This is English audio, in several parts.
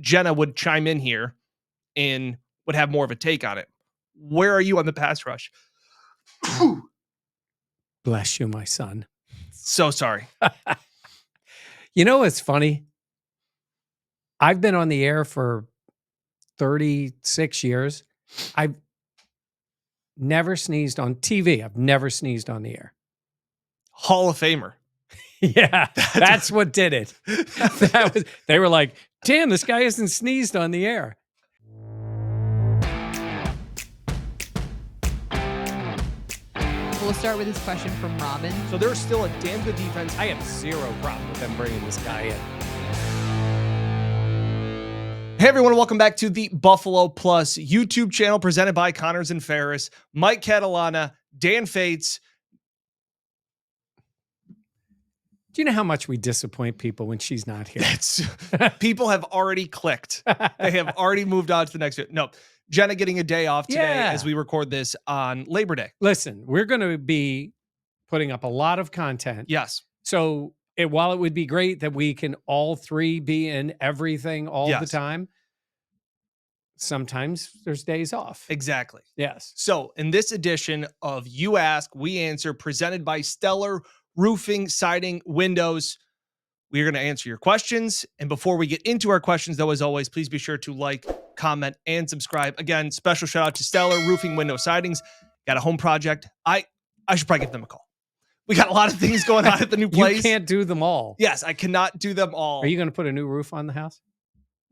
Jenna would chime in here and would have more of a take on it. Where are you on the pass rush? Bless you, my son. So sorry. You know what's funny? I've been on the air for 36 years. I've never sneezed on TV. I've never sneezed on the air. Hall of Famer. Yeah, that's what did it. They were like, damn, this guy hasn't sneezed on the air. We'll start with this question from Robin. So there's still a damn good defense. I have zero problem with them bringing this guy in. Hey everyone, welcome back to the Buffalo Plus YouTube channel presented by Connors and Ferris, Mike Catalana, Dan Fates. Do you know how much we disappoint people when she's not here? People have already clicked. They have already moved on to the next. No, Jenna getting a day off today as we record this on Labor Day. Listen, we're going to be putting up a lot of content. Yes. So while it would be great that we can all three be in everything all the time, sometimes there's days off. Exactly. Yes. So in this edition of You Ask, We Answer, presented by Stellar Roofing, Siding, Windows, we are going to answer your questions. And before we get into our questions, though, as always, please be sure to like, comment, and subscribe. Again, special shout out to Stellar Roofing, Window, Sidings. Got a home project. I should probably give them a call. We got a lot of things going on at the new place. You can't do them all. Yes, I cannot do them all. Are you going to put a new roof on the house?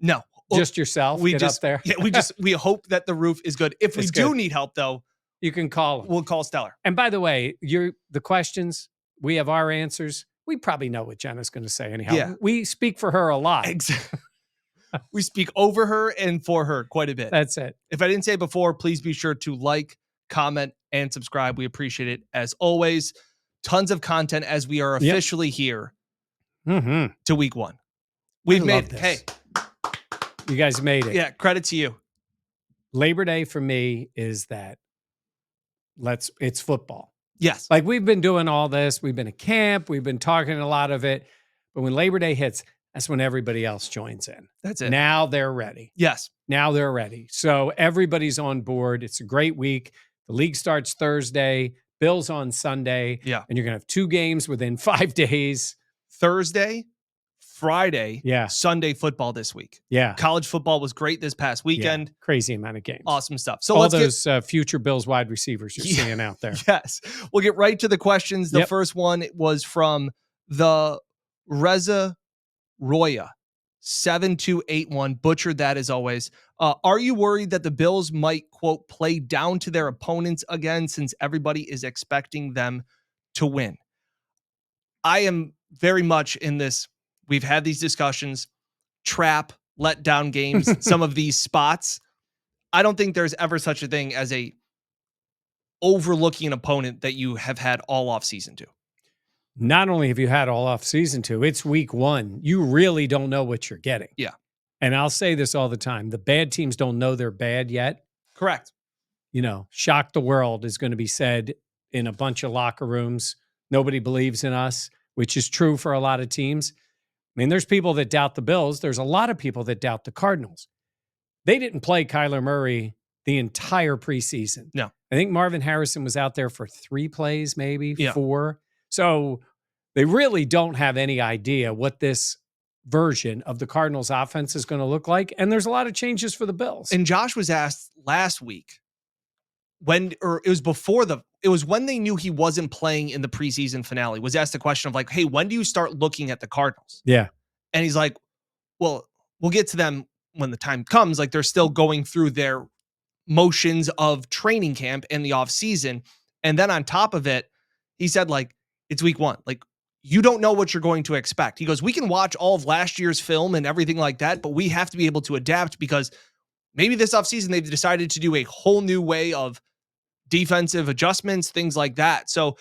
No. Just yourself? Get up there? Yeah, we hope that the roof is good. If we do need help, though, you can call them. We'll call Stellar. And by the way, the questions, we have our answers. We probably know what Jenna's going to say anyhow. Yeah. We speak for her a lot. Exactly. We speak over her and for her quite a bit. That's it. If I didn't say it before, please be sure to like, comment, and subscribe. We appreciate it as always. Tons of content as we are officially here to week one. We've made this. Hey, you guys made it. Yeah, credit to you. Labor Day for me is that it's football. Yes. Like we've been doing all this. We've been at camp. We've been talking a lot of it. But when Labor Day hits, that's when everybody else joins in. That's it. Now they're ready. Yes. Now they're ready. So everybody's on board. It's a great week. The league starts Thursday. Bills on Sunday. Yeah. And you're going to have 2 games within 5 days. Thursday, Friday, yeah. Sunday football this week. Yeah. College football was great this past weekend. Yeah. Crazy amount of games. Awesome stuff. So all those future Bills wide receivers you're seeing out there. Yes. We'll get right to the questions. The first one was from the Reza Roya, 7281. Butchered that as always. Are you worried that the Bills might, quote, play down to their opponents again since everybody is expecting them to win? I am very much in this. We've had these discussions, trap, let down games, some of these spots. I don't think there's ever such a thing as a overlooking an opponent that you have had all off season to. Not only have you had all off season to, it's week 1. You really don't know what you're getting. Yeah. And I'll say this all the time. The bad teams don't know they're bad yet. Correct. Shock the world is going to be said in a bunch of locker rooms. Nobody believes in us, which is true for a lot of teams. I mean, there's people that doubt the Bills. There's a lot of people that doubt the Cardinals. They didn't play Kyler Murray the entire preseason. No. I think Marvin Harrison was out there for 3 plays, maybe 4. So they really don't have any idea what this version of the Cardinals offense is going to look like. And there's a lot of changes for the Bills. And Josh was asked last week when they knew he wasn't playing in the preseason finale, was asked the question of like, hey, when do you start looking at the Cardinals? Yeah. And he's like, well, we'll get to them when the time comes. Like they're still going through their motions of training camp and the off season. And then on top of it, he said like, it's week 1. Like you don't know what you're going to expect. He goes, we can watch all of last year's film and everything like that, but we have to be able to adapt because maybe this offseason they've decided to do a whole new way of defensive adjustments, things like that. So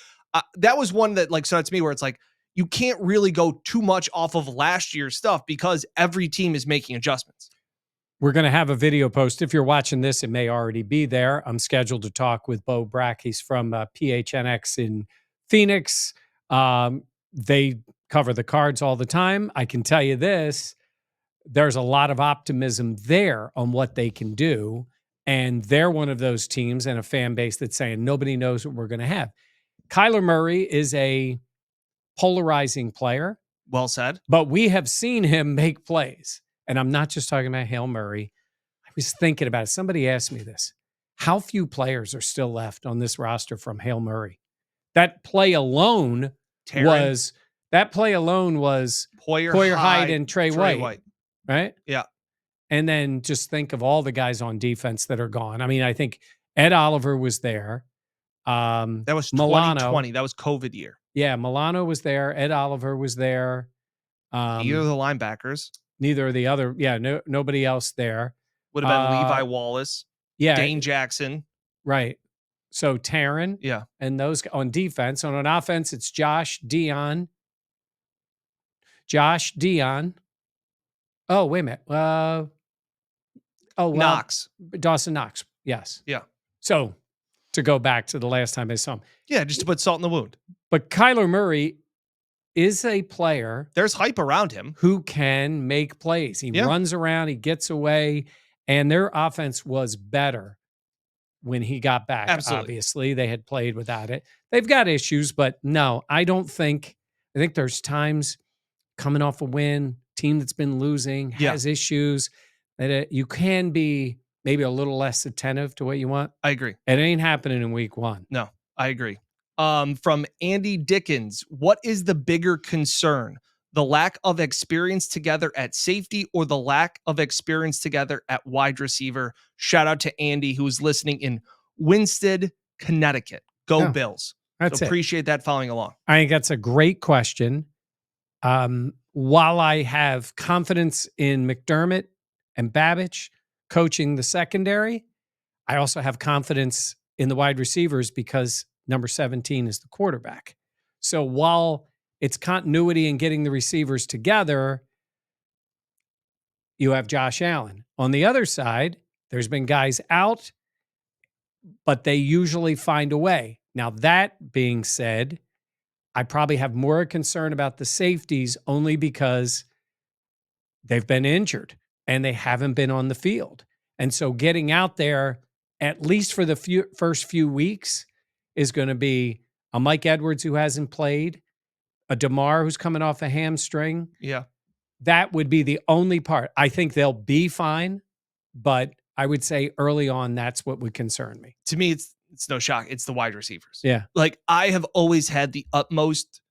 that was one that like, so that's me where it's like, you can't really go too much off of last year's stuff because every team is making adjustments. We're going to have a video post. If you're watching this, it may already be there. I'm scheduled to talk with Bo Brack. He's from PHNX in Phoenix. They cover the Cards all the time. I can tell you this. there's a lot of optimism there on what they can do. And they're one of those teams and a fan base that's saying nobody knows what we're going to have. Kyler Murray is a polarizing player. Well said. But we have seen him make plays. And I'm not just talking about Hail Murray. I was thinking about it. Somebody asked me this. How few players are still left on this roster from Hail Murray? That play alone was Poyer Hyde and Trey White. Right? Yeah. And then just think of all the guys on defense that are gone. I mean, I think Ed Oliver was there. That was Milano. 2020. That was COVID year. Yeah, Milano was there. Ed Oliver was there. Either of the linebackers. Neither of the other. Yeah, nobody else there. Would have been Levi Wallace. Yeah. Dane Jackson. Right. So Taryn. Yeah. And those on defense. On offense, it's Josh Dion. Oh, wait a minute. Knox. Dawson Knox. Yes. Yeah. So to go back to the last time I saw him. Yeah, just to put salt in the wound. But Kyler Murray is a player. There's hype around him. Who can make plays. He runs around, he gets away, and their offense was better when he got back. Absolutely. Obviously, they had played without it. They've got issues, but no, I think there's times coming off a win, team that's been losing, has issues, that you can be maybe a little less attentive to what you want. I agree. It ain't happening in week one. No, I agree. From Andy Dickens, what is the bigger concern? The lack of experience together at safety or the lack of experience together at wide receiver? Shout out to Andy, who's listening in Winsted, Connecticut. Go Bills. That's appreciate that following along. I think that's a great question. While I have confidence in McDermott and Babbage coaching the secondary, I also have confidence in the wide receivers because number 17 is the quarterback. So while it's continuity in getting the receivers together, you have Josh Allen. On the other side, there's been guys out, but they usually find a way. Now, that being said, I probably have more concern about the safeties only because they've been injured and they haven't been on the field. And so getting out there, at least for the first few weeks, is going to be a Mike Edwards who hasn't played, a DeMar who's coming off a hamstring. Yeah. That would be the only part. I think they'll be fine, but I would say early on, that's what would concern me. To me, it's no shock. It's the wide receivers. Yeah. Like, I have always had the utmost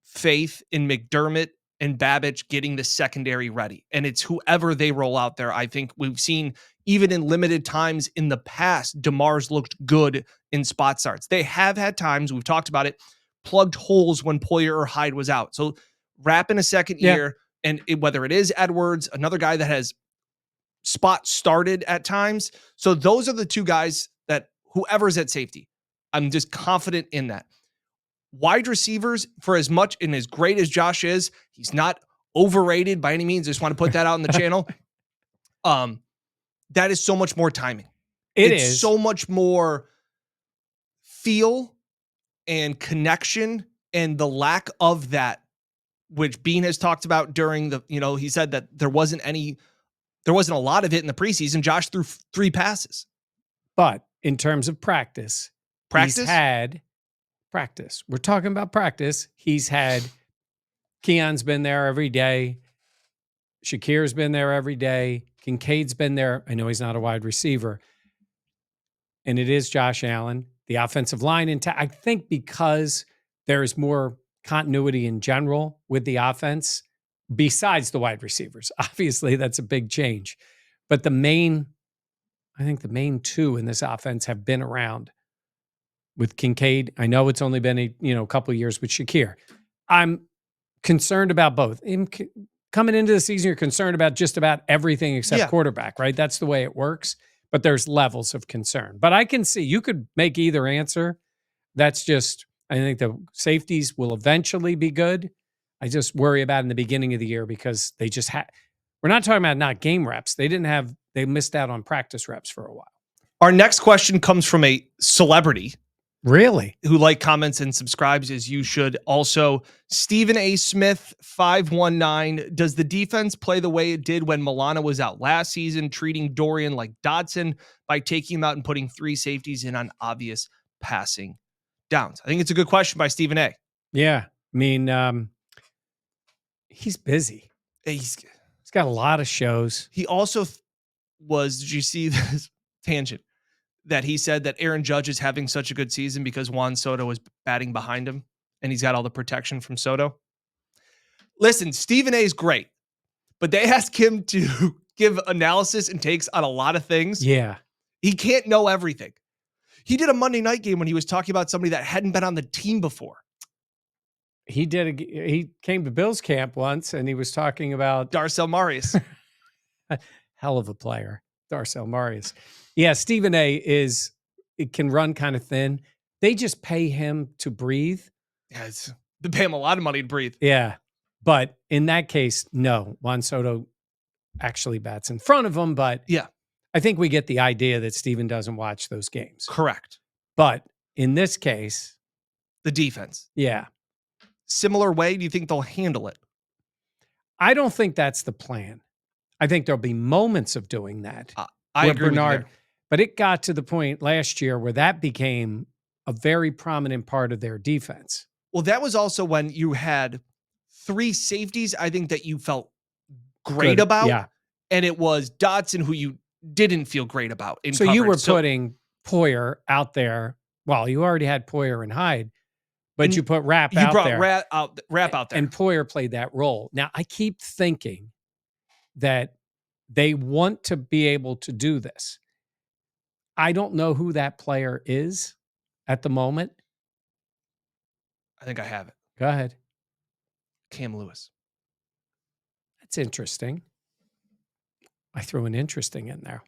faith in McDermott and Babbage getting the secondary ready. And it's whoever they roll out there. I think we've seen, even in limited times in the past, DeMar's looked good in spot starts. They have had times, we've talked about it, plugged holes when Poyer or Hyde was out. So wrap in a second year, and whether it is Edwards, another guy that has spot started at times. So those are the two guys that whoever's at safety, I'm just confident in that. Wide receivers, for as much and as great as Josh is, he's not overrated by any means. I just want to put that out in the channel. That is so much more timing. It's so much more feel and connection, and the lack of that, which Bean has talked about during the, he said that there wasn't a lot of it in the preseason. Josh threw 3 passes. But in terms of practice, he's had practice. We're talking about practice. He's had, Keon's been there every day. Shakir's been there every day. Kincaid's been there. I know he's not a wide receiver. And it is Josh Allen. The offensive line, I think because there is more continuity in general with the offense, besides the wide receivers. Obviously, that's a big change. But I think the main 2 in this offense have been around. With Kincaid, I know it's only been a couple of years with Shakir. I'm concerned about both. Coming into the season, you're concerned about just about everything except quarterback, right? That's the way it works. But there's levels of concern. But I can see, you could make either answer. That's just, I think the safeties will eventually be good. I just worry about in the beginning of the year because they just we're not talking about not game reps. They missed out on practice reps for a while. Our next question comes from a celebrity. Really? who comments, and subscribes as you should. Also, Stephen A. Smith 519. Does the defense play the way it did when Milano was out last season, treating Dorian like Dotson by taking him out and putting 3 safeties in on obvious passing downs? I think it's a good question by Stephen A. Yeah. I mean, he's busy. He's got a lot of shows. He also did you see this tangent that he said that Aaron Judge is having such a good season because Juan Soto is batting behind him and he's got all the protection from Soto? Listen, Stephen A is great, but they ask him to give analysis and takes on a lot of things. Yeah. He can't know everything. He did a Monday night game when he was talking about somebody that hadn't been on the team before. He came to Bills camp once and he was talking about Darcel Marius. Hell of a player, Darcel Marius. Yeah, Stephen A it can run kind of thin. They just pay him to breathe. Yeah, they pay him a lot of money to breathe. Yeah. But in that case, no. Juan Soto actually bats in front of him, but yeah, I think we get the idea that Stephen doesn't watch those games. Correct. But in this case, the defense. Yeah. Similar way, do you think they'll handle it? I don't think that's the plan. I think there'll be moments of doing that. I agree with you there. But it got to the point last year where that became a very prominent part of their defense. Well, that was also when you had 3 safeties, I think, that you felt great about. Yeah. And it was Dotson who you didn't feel great about in So coverage. you were putting Poyer out there. Well, you already had Poyer and Hyde, but you put Rapp out there. You brought Rapp out there. And Poyer played that role. Now, I keep thinking that they want to be able to do this. I don't know who that player is at the moment. I think I have it. Go ahead. Cam Lewis. That's interesting. I threw an interesting in there.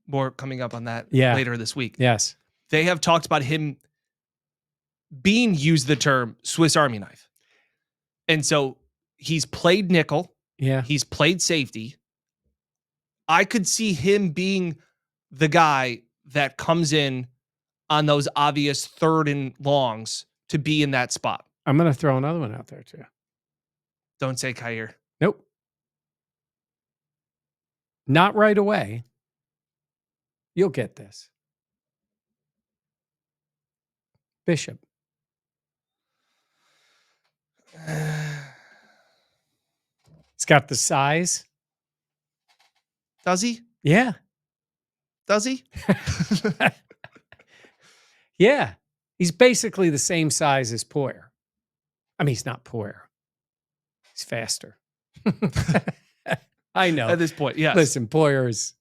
More coming up on that Yeah. later this week. Yes. They have talked about him being used the term Swiss Army knife. And so he's played nickel. Yeah. He's played safety. I could see him being the guy that comes in on those obvious 3rd and longs to be in that spot. I'm going to throw another one out there too. Don't say Kyer. Nope. Not right away. You'll get this. Bishop. He's got the size. Does he? Yeah. Does he? Yeah. He's basically the same size as Poyer. I mean, he's not Poyer. He's faster. I know. At this point, yes. Listen, Poyer is...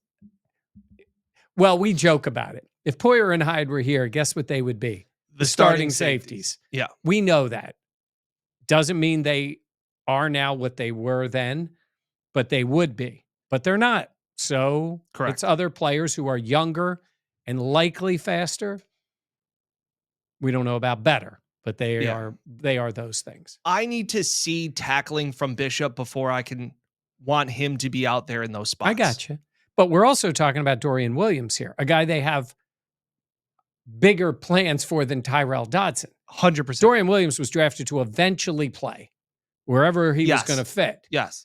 Well, we joke about it. If Poyer and Hyde were here, guess what they would be? The starting safeties. Yeah. We know that. Doesn't mean they are now what they were then, but they would be. But they're not. So Correct. It's other players who are younger and likely faster. We don't know about better, but they are those things. I need to see tackling from Bishop before I can want him to be out there in those spots. I got you. But we're also talking about Dorian Williams here, a guy they have bigger plans for than Tyrell Dodson. 100%. Dorian Williams was drafted to eventually play wherever he was going to fit. Yes.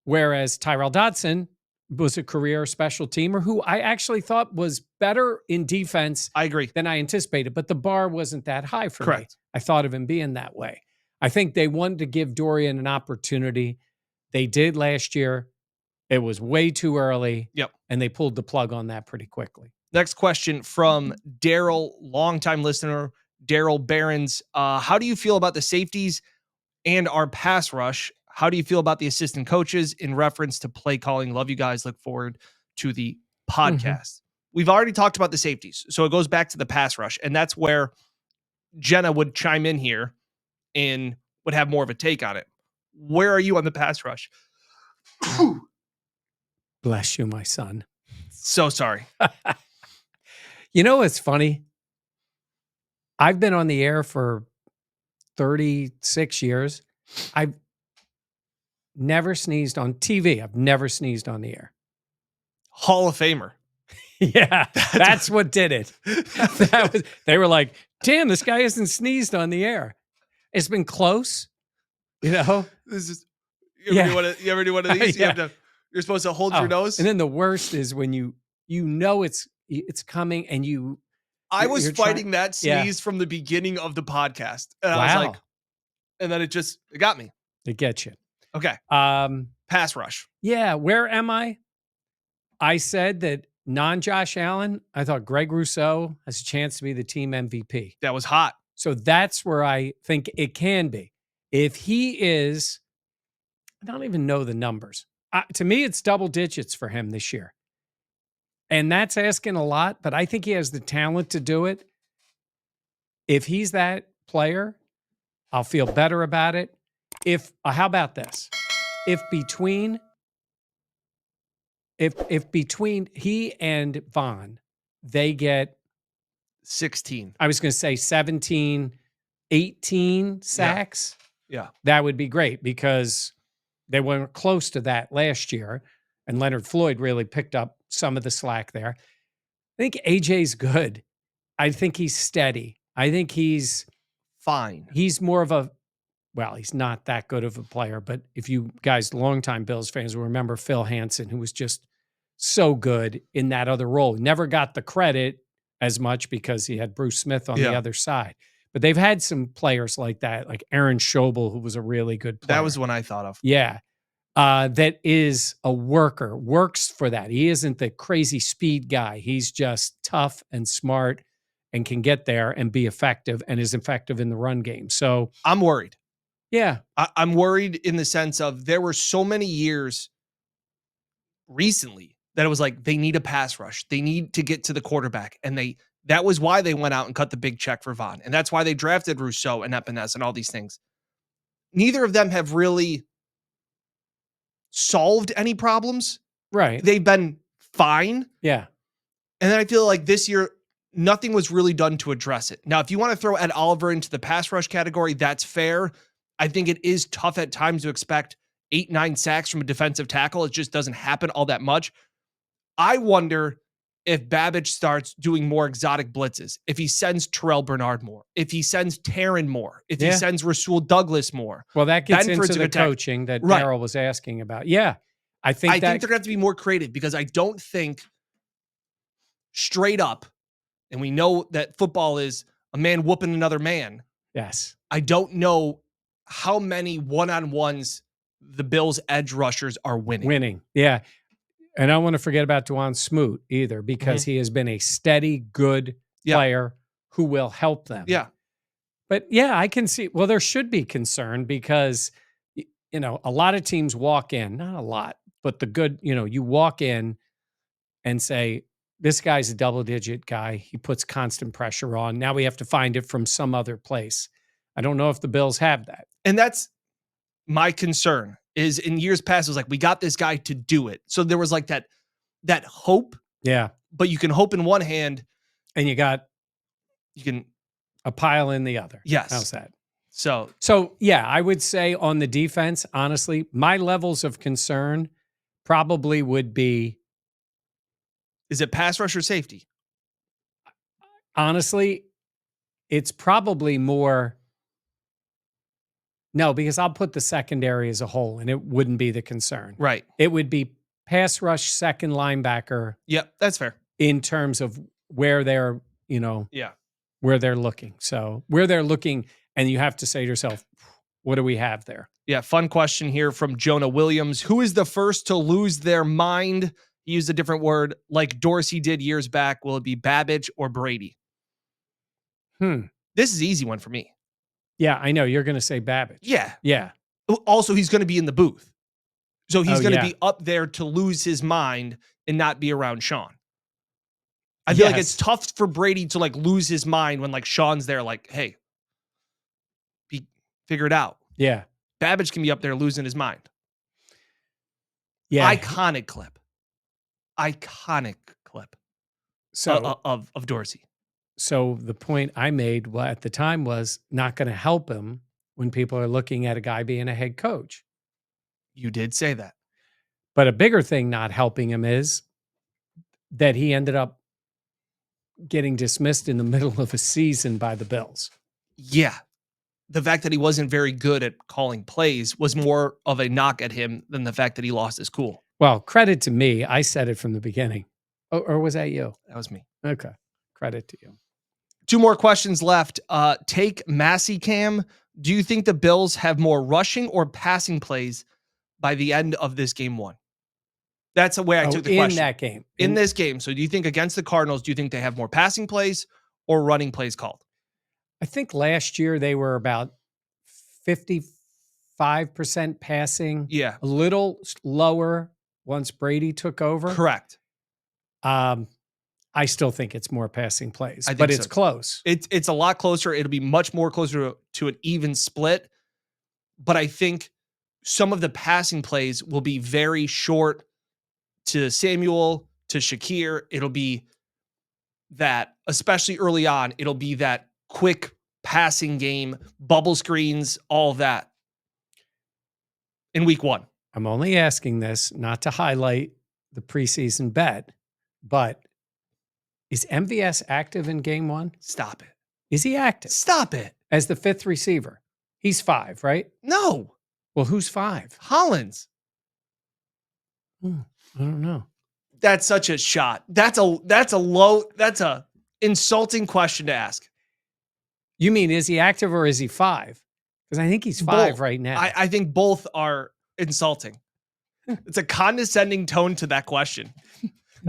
Whereas Tyrell Dodson was a career special teamer who I actually thought was better in defense. I agree. Than I anticipated, but the bar wasn't that high for Correct. me. I thought of him being that way. I think they wanted to give Dorian an opportunity. They did last year. It was way too early. Yep. And they pulled the plug on that pretty quickly. Next question from Daryl, longtime listener, Daryl Barons. How do you feel about the safeties and our pass rush? How do you feel about the assistant coaches in reference to play calling? Love you guys. Look forward to the podcast. Mm-hmm. We've already talked about the safeties. So it goes back to the pass rush. And that's where Jenna would chime in here and would have more of a take on it. Where are you on the pass rush? Bless you, my son. So sorry. You know what's funny? I've been on the air for 36 years. I've never sneezed on TV. I've never sneezed on the air. Hall of Famer. Yeah, that's what did it. They were like, damn, this guy hasn't sneezed on the air. It's been close, you know? This is Yeah. you ever do one of these? Yeah. You're supposed to hold your nose. And then the worst is when you know it's coming and I was you're fighting that Yeah. sneeze from the beginning of the podcast. And I was like, and then it got me. It gets you. Okay. Pass rush. Yeah. Where am I? I said that non-Josh Allen, I thought Greg Rousseau has a chance to be the team MVP. That was hot. So that's where I think it can be. If he is, I don't even know the numbers. To me, it's double digits for him this year. And that's asking a lot, but I think he has the talent to do it. If he's that player, I'll feel better about it. How about this? If between he and Vaughn, they get 16. I was going to say 17, 18 sacks. Yeah. That would be great because they weren't close to that last year. And Leonard Floyd really picked up some of the slack there. I think AJ's good. I think he's steady. I think he's fine. He's more of a, well, he's not that good of a player, but if you guys, longtime Bills fans, will remember Phil Hansen, who was just so good in that other role. Never got the credit as much because he had Bruce Smith on the other side. But they've had some players like that, like Aaron Schobel, who was a really good player. That was one I thought of. Yeah. That is a worker, works for that. He isn't the crazy speed guy. He's just tough and smart and can get there and be effective and is effective in the run game. So I'm worried. Yeah. I'm worried in the sense of there were so many years recently that it was like they need a pass rush. They need to get to the quarterback. And that was why they went out and cut the big check for Vaughn. And that's why they drafted Rousseau and Epinez and all these things. Neither of them have really solved any problems. Right. They've been fine. Yeah. And then I feel like this year, nothing was really done to address it. Now, if you want to throw Ed Oliver into the pass rush category, that's fair. I think it is tough at times to expect 8-9 sacks from a defensive tackle. It just doesn't happen all that much. I wonder if Babbage starts doing more exotic blitzes, if he sends Terrell Bernard more, if he sends Taryn more, if he sends Rasul Douglas more. Well, that gets into the coaching that Darryl was asking about. Yeah. I think they're going to have to be more creative because I don't think straight up, and we know that football is a man whooping another man. Yes. I don't know how many one-on-ones the Bills' edge rushers are winning. Yeah. And I don't want to forget about Dwan Smoot either, because he has been a steady, good player who will help them. Yeah. But yeah, I can see, well, there should be concern because, you know, a lot of teams walk in, not a lot, but the good, you know, you walk in and say, this guy's a double-digit guy. He puts constant pressure on. Now we have to find it from some other place. I don't know if the Bills have that. And that's my concern is in years past, it was like, we got this guy to do it. So there was like that hope. Yeah. But you can hope in one hand. And you can a pile in the other. Yes. How's that? So yeah, I would say on the defense, honestly, my levels of concern probably would be. Is it pass rush or safety? Honestly, it's probably more. No, because I'll put the secondary as a whole and it wouldn't be the concern. Right. It would be pass rush, second linebacker. Yep, that's fair. In terms of where they're, you know, where they're looking. So where they're looking, and you have to say to yourself, what do we have there? Yeah, fun question here from Jonah Williams. Who is the first to lose their mind? He used a different word like Dorsey did years back. Will it be Babbage or Brady? This is an easy one for me. Yeah, I know. You're going to say Babbage. Yeah. Yeah. Also, he's going to be in the booth. So he's going to be up there to lose his mind and not be around Sean. I feel like it's tough for Brady to like lose his mind when like Sean's there like, hey, figure it out. Yeah. Babbage can be up there losing his mind. Yeah. Iconic clip. So of Dorsey. So the point I made at the time was not going to help him when people are looking at a guy being a head coach. You did say that. But a bigger thing not helping him is that he ended up getting dismissed in the middle of a season by the Bills. Yeah. The fact that he wasn't very good at calling plays was more of a knock at him than the fact that he lost his cool. Well, credit to me. I said it from the beginning. Or was that you? That was me. Okay. Credit to you. 2 more questions left. Take Massey Cam. Do you think the Bills have more rushing or passing plays by the end of this game 1? That's the way I took the question. In that game. In this game. So do you think against the Cardinals, do you think they have more passing plays or running plays called? I think last year they were about 55% passing. Yeah. A little lower once Brady took over. Correct. I still think it's more passing plays, I think but it's so. close. It's a lot closer. It'll be much more closer to an even split. But I think some of the passing plays will be very short to Samuel, to Shakir. It'll be that, especially early on, it'll be that quick passing game, bubble screens, all of that in week 1. I'm only asking this not to highlight the preseason bet, but is MVS active in game 1? Stop it. Is he active? Stop it. As the 5th receiver. He's 5, right? No. Well, who's 5? Hollins. I don't know. That's such a shot. That's a insulting question to ask. You mean, is he active or is he 5? Because I think he's 5 Both. right now. I think both are insulting. It's a condescending tone to that question.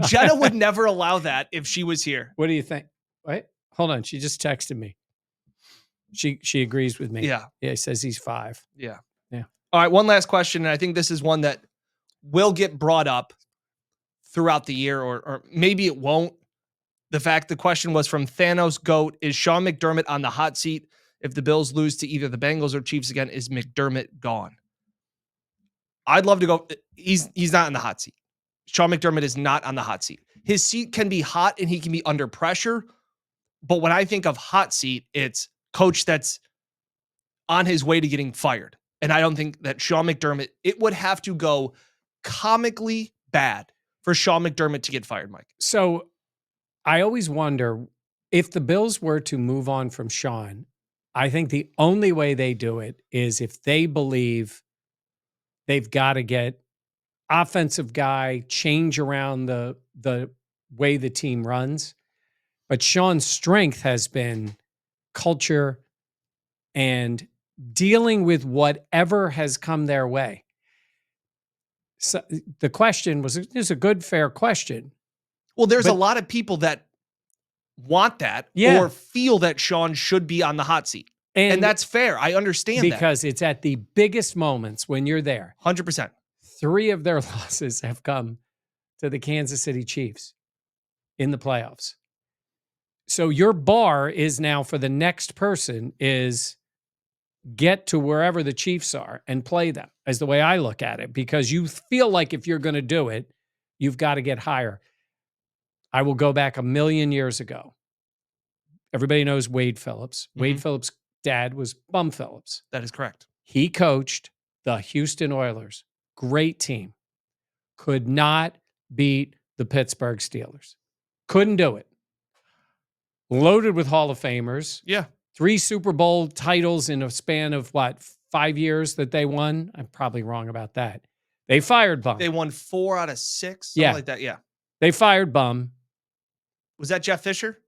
Jenna would never allow that if she was here. What do you think? Wait, hold on. She just texted me. She agrees with me. Yeah. Yeah, he says he's 5. Yeah. Yeah. All right, one last question, and I think this is one that will get brought up throughout the year, or maybe it won't. The question was from Thanos Goat. Is Sean McDermott on the hot seat? If the Bills lose to either the Bengals or Chiefs again, is McDermott gone? I'd love to go. He's not on the hot seat. Sean McDermott is not on the hot seat. His seat can be hot and he can be under pressure. But when I think of hot seat, it's coach that's on his way to getting fired. And I don't think that Sean McDermott, it would have to go comically bad for Sean McDermott to get fired, Mike. So I always wonder if the Bills were to move on from Sean, I think the only way they do it is if they believe they've got to get offensive guy, change around the way the team runs. But Sean's strength has been culture and dealing with whatever has come their way. So the question is a good, fair question. Well, there's a lot of people that want that or feel that Sean should be on the hot seat. And that's fair. I understand because it's at the biggest moments when you're there. 100%. 3 of their losses have come to the Kansas City Chiefs in the playoffs. So your bar is now for the next person is get to wherever the Chiefs are and play them, as the way I look at it, because you feel like if you're going to do it, you've got to get higher. I will go back a million years ago. Everybody knows Wade Phillips. Mm-hmm. Wade Phillips' dad was Bum Phillips. That is correct. He coached the Houston Oilers. Great team. Could not beat the Pittsburgh Steelers. Couldn't do it. Loaded with Hall of Famers. Yeah. 3 Super Bowl titles in a span of 5 years that they won? I'm probably wrong about that. They fired Bum. They won 4 out of 6, something like that. Yeah. They fired Bum. Was that Jeff Fisher?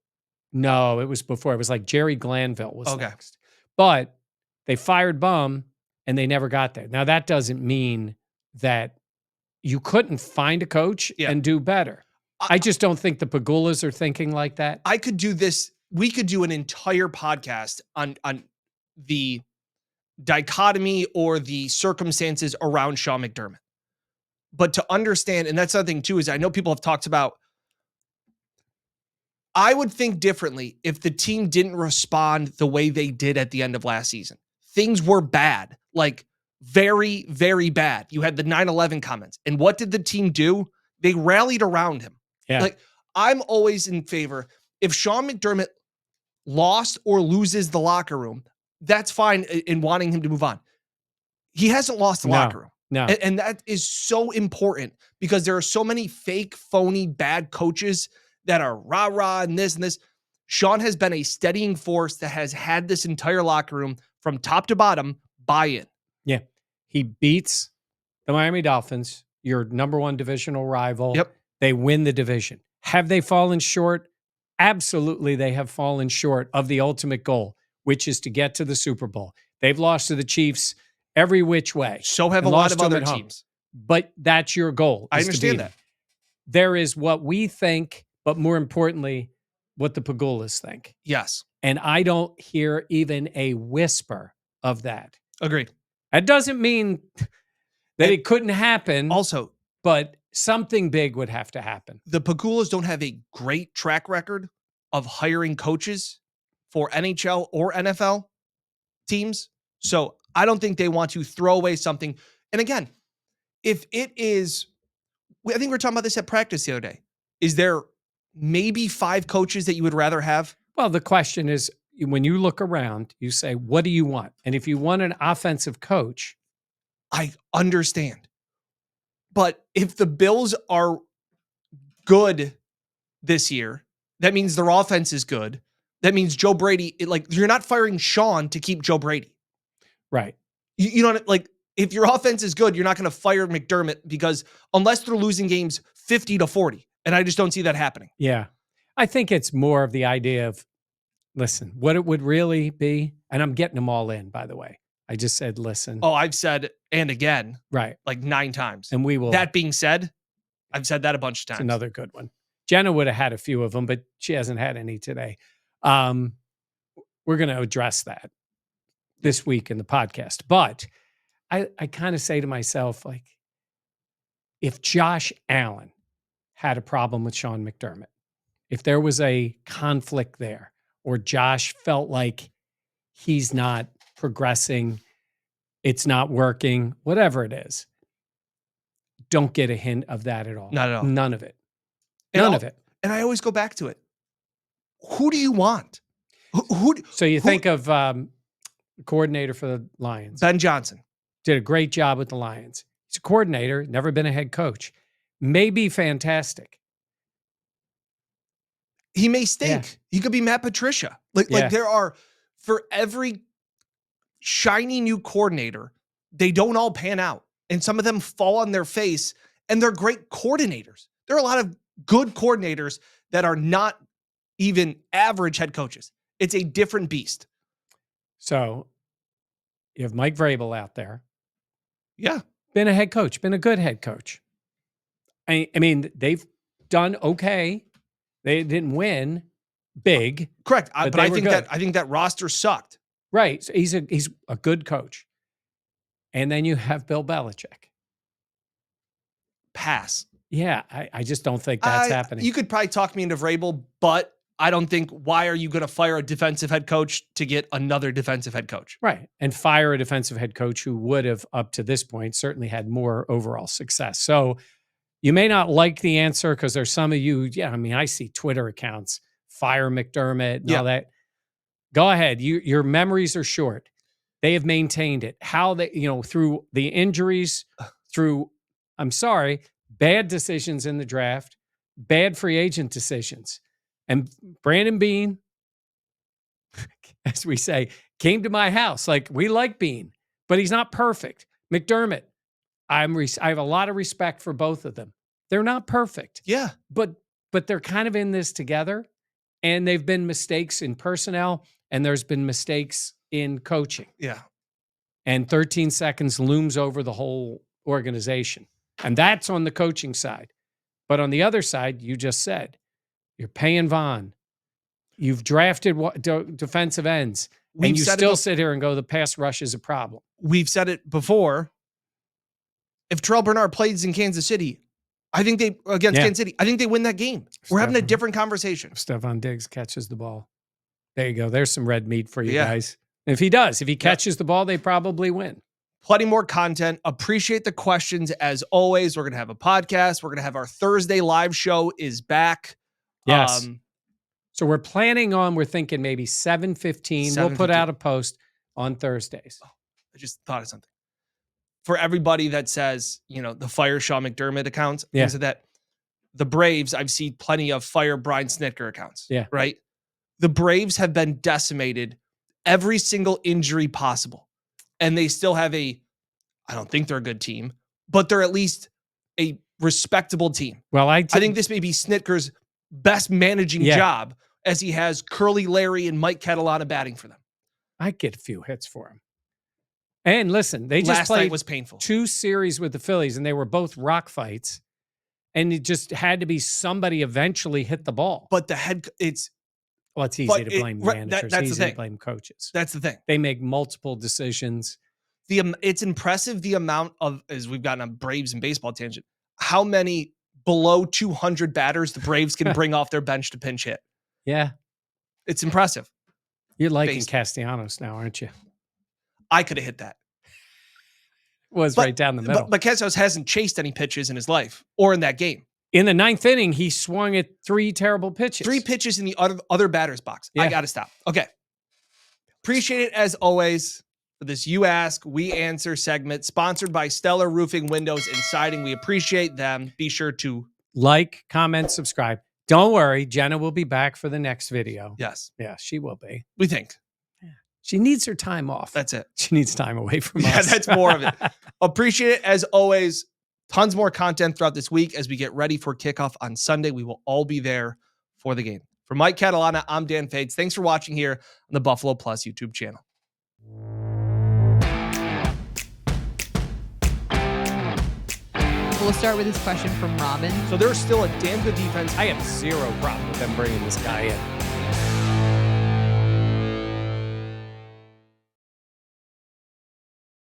No, it was before. It was like Jerry Glanville was next. But they fired Bum and they never got there. Now, that doesn't mean that you couldn't find a coach and do better. I just don't think the Pagulas are thinking like that. I could do this. We could do an entire podcast on the dichotomy or the circumstances around Sean McDermott. But to understand, and that's something too, is I know people have talked about, I would think differently if the team didn't respond the way they did at the end of last season. Things were bad, like very, very bad. You had the 9/11 comments. And what did the team do? They rallied around him. Yeah. Like, I'm always in favor. If Sean McDermott lost or loses the locker room, that's fine in wanting him to move on. He hasn't lost the locker room. No. And that is so important because there are so many fake, phony, bad coaches that are rah-rah and this and this. Sean has been a steadying force that has had this entire locker room from top to bottom buy in. Yeah. He beats the Miami Dolphins, your number one divisional rival. Yep. They win the division. Have they fallen short? Absolutely, they have fallen short of the ultimate goal, which is to get to the Super Bowl. They've lost to the Chiefs every which way. So have a and lot lost of to them other at home. teams. But that's your goal. I is to understand beat that. them. There is what we think, but more importantly, what the Pagulas think. Yes. And I don't hear even a whisper of that. Agreed. That doesn't mean that And it couldn't happen, Also, but something big would have to happen. the Pagulas don't have a great track record of hiring coaches for NHL or NFL teams. So I don't think they want to throw away something. And again, if it is, I think we were talking about this at practice the other day. Is there maybe 5 coaches that you would rather have? Well, the question is, when you look around, you say, what do you want? And if you want an offensive coach, I understand. But if the Bills are good this year, that means their offense is good. That means Joe Brady, you're not firing Sean to keep Joe Brady. right. You know, like if your offense is good, you're not going to fire McDermott because unless they're losing games 50-40. And I just don't see that happening. Yeah. I think it's more of the idea of, listen, what it would really be, and I'm getting them all in, by the way. I just said, listen. Oh, I've said, and again, right. like 9 times. And we will. That being said, I've said that a bunch of times. It's another good one. Jenna would have had a few of them, but she hasn't had any today. We're going to address that this week in the podcast. But I kind of say to myself, like, if Josh Allen had a problem with Sean McDermott, if there was a conflict there, or Josh felt like he's not progressing, it's not working, whatever it is, don't get a hint of that at all. Not at all. None of it. And None of it. And I always go back to it. Who do you want? Who So you think of the coordinator for the Lions. Ben Johnson. Did a great job with the Lions. He's a coordinator, never been a head coach. May be fantastic. He may stink. Yeah. He could be Matt Patricia. Yeah. Like there are, for every shiny new coordinator, they don't all pan out. And some of them fall on their face, and they're great coordinators. There are a lot of good coordinators that are not even average head coaches. It's a different beast. So you have Mike Vrabel out there. Yeah. Been a head coach, been a good head coach. I mean, they've done okay. They didn't win big. Correct. But But I they think were good. that roster sucked. Right. So he's a good coach. And then you have Bill Belichick. Pass. Yeah, I just don't think that's happening. You could probably talk me into Vrabel, but I don't think, why are you going to fire a defensive head coach to get another defensive head coach? Right. And fire a defensive head coach who would have, up to this point, certainly had more overall success. So you may not like the answer because there's some of you, I mean, I see Twitter accounts, fire McDermott and all that. Go ahead. Your memories are short. They have maintained it. How they, through the injuries, through, I'm sorry, bad decisions in the draft, bad free agent decisions. And Brandon Beane, as we say, came to my house. Like, we like Beane, but he's not perfect. McDermott, I have a lot of respect for both of them. They're not perfect. Yeah. But they're kind of in this together. And they've been mistakes in personnel, and there's been mistakes in coaching. Yeah. And 13 seconds looms over the whole organization. And that's on the coaching side. But on the other side, you just said, you're paying Vaughn. You've drafted defensive ends. And you still sit here and go, the pass rush is a problem. We've said it before. If Terrell Bernard plays in Kansas City, I think Kansas City, I think they win that game. We're having a different conversation. Stephon Diggs catches the ball. There you go. There's some red meat for you guys. If he catches the ball, they probably win. Plenty more content. Appreciate the questions as always. We're going to have a podcast. We're going to have our Thursday live show is back. Yes. So we're thinking maybe 7:15. We'll put out a post on Thursdays. Oh, I just thought of something. for everybody that says, the fire Sean McDermott accounts, Yeah. things like that. The Braves, I've seen plenty of fire Brian Snitker accounts. Yeah. Right. The Braves have been decimated every single injury possible. And they still have I don't think they're a good team, but they're at least a respectable team. Well, I think this may be Snitker's best managing job, as he has Curly Larry and Mike Catalana batting for them. I'd get a few hits for him. And listen, they just Last played night was painful. 2 series with the Phillies, and they were both rock fights. And it just had to be somebody eventually hit the ball. But it's easy to blame managers. That's easy the thing. to blame coaches. That's the thing. They make multiple decisions. It's impressive the amount of, as we've gotten on Braves and baseball tangent, how many below 200 batters the Braves can bring off their bench to pinch hit. Yeah. It's impressive. You're liking Castellanos now, aren't you? I could have hit that. Right down the middle. But Castellanos hasn't chased any pitches in his life or in that game. In the 9th inning, he swung at 3 terrible pitches. 3 pitches in the other batter's box. Yeah. I got to stop. Okay. Appreciate it as always for this You Ask, We Answer segment, sponsored by Stellar Roofing, Windows, and Siding. We appreciate them. Be sure to like, comment, subscribe. Don't worry, Jenna will be back for the next video. Yes. Yeah, she will be. We think. She needs her time off. That's it. She needs time away from us. Yeah, that's more of it. Appreciate it as always. Tons more content throughout this week as we get ready for kickoff on Sunday. We will all be there for the game. For Mike Catalana, I'm Dan Fades. Thanks for watching here on the Buffalo Plus YouTube channel. We'll start with this question from Robin. So there's still a damn good defense. I have 0 problem with them bringing this guy in.